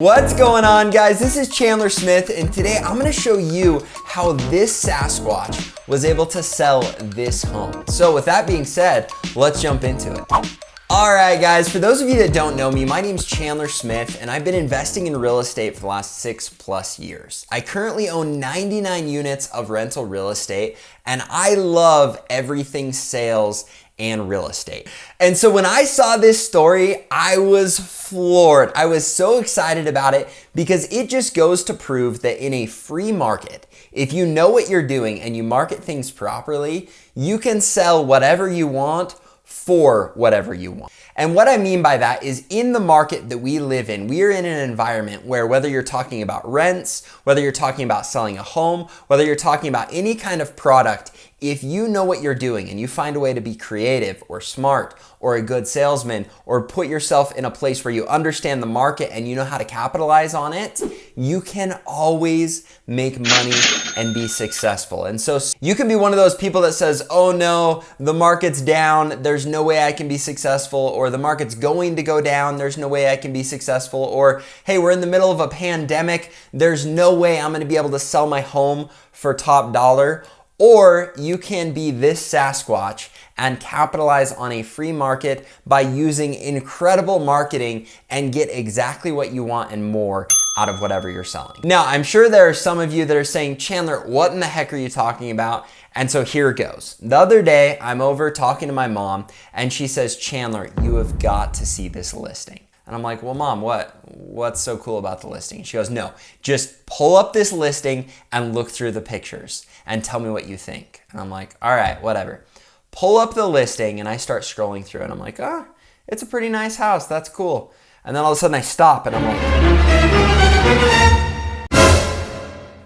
What's going on, guys? This is Chandler Smith, and today I'm gonna show you how this Sasquatch was able to sell this home. So with that being said, let's jump into it. All right, guys, for those of you that don't know me, my name's Chandler Smith, and I've been investing in real estate for the last 6+ years. I currently own 99 units of rental real estate, and I love everything sales and real estate. And so when I saw this story, I was floored. I was so excited about it because it just goes to prove that in a free market, if you know what you're doing and you market things properly, you can sell whatever you want for whatever you want. And what I mean by that is in the market that we live in, we are in an environment where whether you're talking about rents, whether you're talking about selling a home, whether you're talking about any kind of product, if you know what you're doing and you find a way to be creative or smart or a good salesman or put yourself in a place where you understand the market and you know how to capitalize on it, you can always make money and be successful. And so you can be one of those people that says, oh no, the market's down, there's no way I can be successful, or the market's going to go down, there's no way I can be successful, or hey, we're in the middle of a pandemic, there's no way I'm gonna be able to sell my home for top dollar. Or you can be this Sasquatch and capitalize on a free market by using incredible marketing and get exactly what you want and more out of whatever you're selling. Now, I'm sure there are some of you that are saying, Chandler, what in the heck are you talking about? And so here it goes. The other day, I'm over talking to my mom and she says, Chandler, you have got to see this listing. And I'm like, well, Mom, what's so cool about the listing? She goes, no, just pull up this listing and look through the pictures and tell me what you think. And I'm like, all right, whatever. Pull up the listing and I start scrolling through and I'm like, oh, it's a pretty nice house. That's cool. And then all of a sudden I stop and I'm like,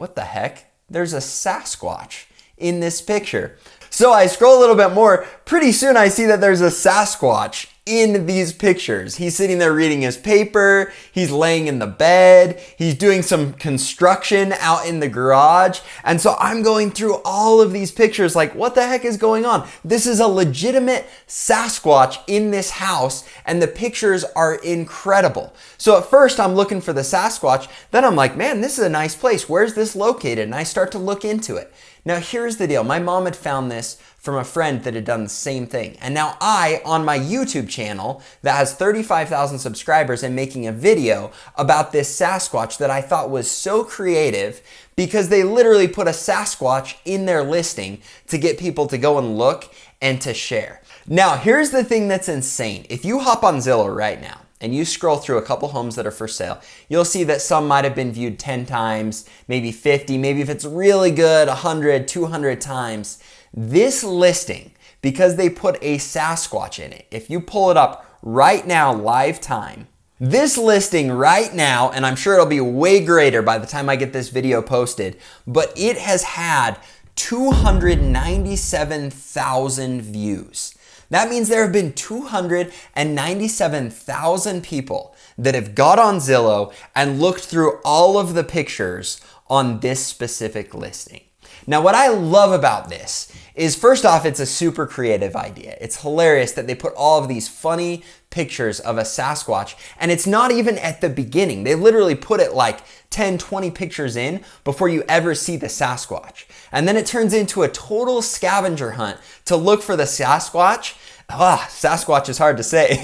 what the heck? There's a Sasquatch in this picture. So I scroll a little bit more. Pretty soon I see that there's a Sasquatch in these pictures. He's sitting there reading his paper, he's laying in the bed, he's doing some construction out in the garage. And so I'm going through all of these pictures like, what the heck is going on? This is a legitimate Sasquatch in this house and the pictures are incredible. So at first I'm looking for the Sasquatch, then I'm like, man, this is a nice place. Where's this located? And I start to look into it. Now here's the deal. My mom had found this from a friend that had done the same thing. And now I, on my YouTube channel that has 35,000 subscribers, am making a video about this Sasquatch that I thought was so creative because they literally put a Sasquatch in their listing to get people to go and look and to share. Now here's the thing that's insane. If you hop on Zillow right now, and you scroll through a couple homes that are for sale, you'll see that some might have been viewed 10 times, maybe 50, maybe if it's really good, 100, 200 times. This listing, because they put a Sasquatch in it, if you pull it up right now, live time, this listing right now, and I'm sure it'll be way greater by the time I get this video posted, but it has had 297,000 views. That means there have been 297,000 people that have got on Zillow and looked through all of the pictures on this specific listing. Now, what I love about this is, first off, it's a super creative idea. It's hilarious that they put all of these funny pictures of a Sasquatch, and it's not even at the beginning. They literally put it like 10, 20 pictures in before you ever see the Sasquatch. And then it turns into a total scavenger hunt to look for the Sasquatch. Sasquatch is hard to say.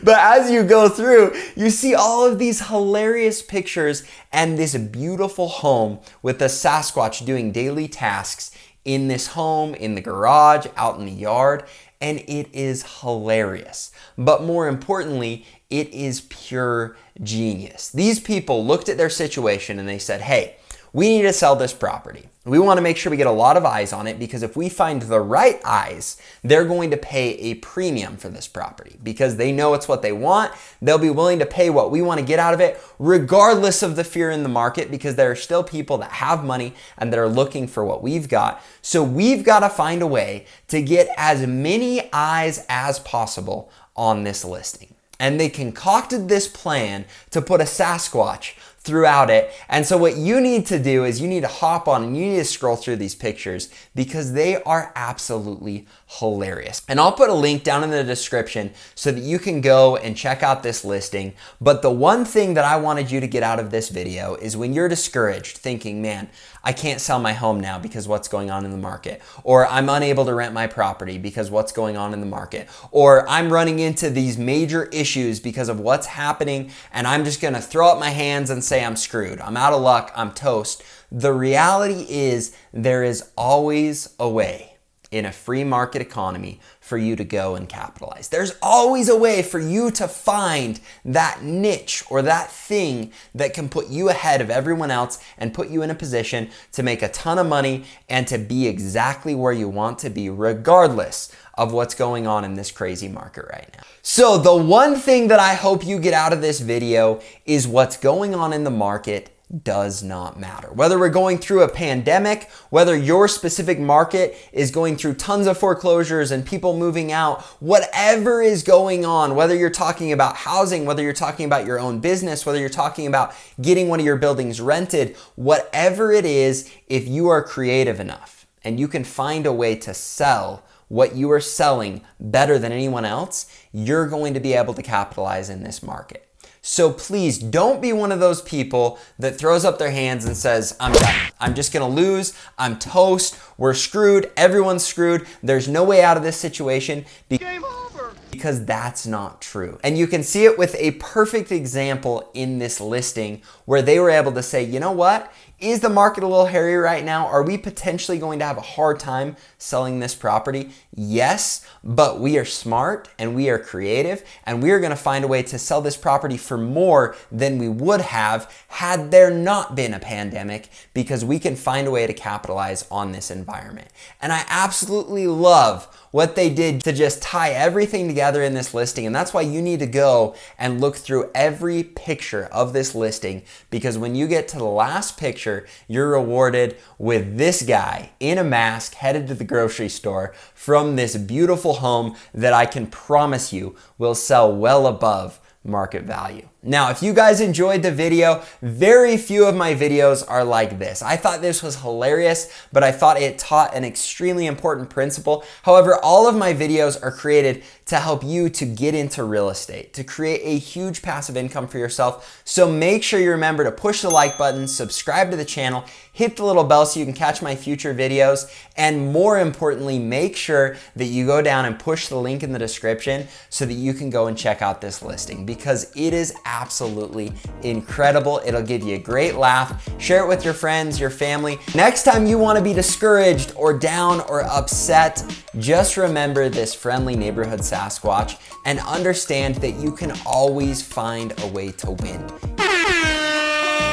But as you go through, you see all of these hilarious pictures and this beautiful home with the Sasquatch doing daily tasks in this home, in the garage, out in the yard. And it is hilarious. But more importantly, it is pure genius. These people looked at their situation and they said, hey, we need to sell this property. We want to make sure we get a lot of eyes on it because if we find the right eyes, they're going to pay a premium for this property because they know it's what they want. They'll be willing to pay what we want to get out of it, regardless of the fear in the market, because there are still people that have money and that are looking for what we've got. So we've got to find a way to get as many eyes as possible on this listing. And they concocted this plan to put a Sasquatch throughout it. And so what you need to do is you need to hop on and you need to scroll through these pictures because they are absolutely hilarious. And I'll put a link down in the description so that you can go and check out this listing. But the one thing that I wanted you to get out of this video is when you're discouraged, thinking, man, I can't sell my home now because what's going on in the market, or I'm unable to rent my property because what's going on in the market, or I'm running into these major issues because of what's happening and I'm just gonna throw up my hands and say I'm screwed, I'm out of luck, I'm toast. The reality is there is always a way in a free market economy for you to go and capitalize. There's always a way for you to find that niche or that thing that can put you ahead of everyone else and put you in a position to make a ton of money and to be exactly where you want to be, regardless of what's going on in this crazy market right now. So the one thing that I hope you get out of this video is what's going on in the market does not matter. Whether we're going through a pandemic, whether your specific market is going through tons of foreclosures and people moving out, whatever is going on, whether you're talking about housing, whether you're talking about your own business, whether you're talking about getting one of your buildings rented, whatever it is, if you are creative enough and you can find a way to sell what you are selling better than anyone else, you're going to be able to capitalize in this market. So please don't be one of those people that throws up their hands and says, I'm done. I'm just gonna lose. I'm toast. We're screwed. Everyone's screwed. There's no way out of this situation. Game over. Because that's not true. And you can see it with a perfect example in this listing where they were able to say, you know what? Is the market a little hairy right now? Are we potentially going to have a hard time selling this property? Yes, but we are smart and we are creative and we are going to find a way to sell this property for more than we would have had there not been a pandemic, because we can find a way to capitalize on this environment. And I absolutely love what they did to just tie everything together in this listing. And that's why you need to go and look through every picture of this listing, because when you get to the last picture, you're rewarded with this guy in a mask headed to the grocery store from this beautiful home that I can promise you will sell well above market value. Now, if you guys enjoyed the video, very few of my videos are like this. I thought this was hilarious, but I thought it taught an extremely important principle. However, all of my videos are created to help you to get into real estate, to create a huge passive income for yourself. So make sure you remember to push the like button, subscribe to the channel, hit the little bell so you can catch my future videos, and more importantly, make sure that you go down and push the link in the description so that you can go and check out this listing, because it is absolutely incredible. It'll give you a great laugh. Share it with your friends, your family. Next time you want to be discouraged or down or upset, just remember this friendly neighborhood Sasquatch and understand that you can always find a way to win.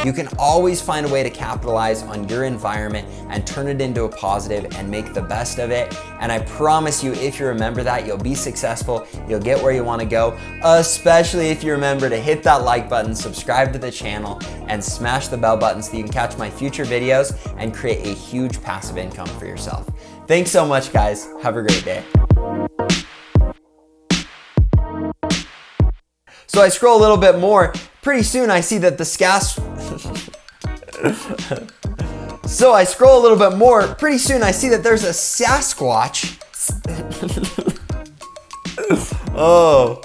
You can always find a way to capitalize on your environment and turn it into a positive and make the best of it. And I promise you, if you remember that, you'll be successful. You'll get where you want to go, especially if you remember to hit that like button, subscribe to the channel, and smash the bell button so you can catch my future videos and create a huge passive income for yourself. Thanks so much, guys. Have a great day. So I scroll a little bit more. Pretty soon I see that the So I scroll a little bit more. Pretty soon I see that there's a Sasquatch. Oh.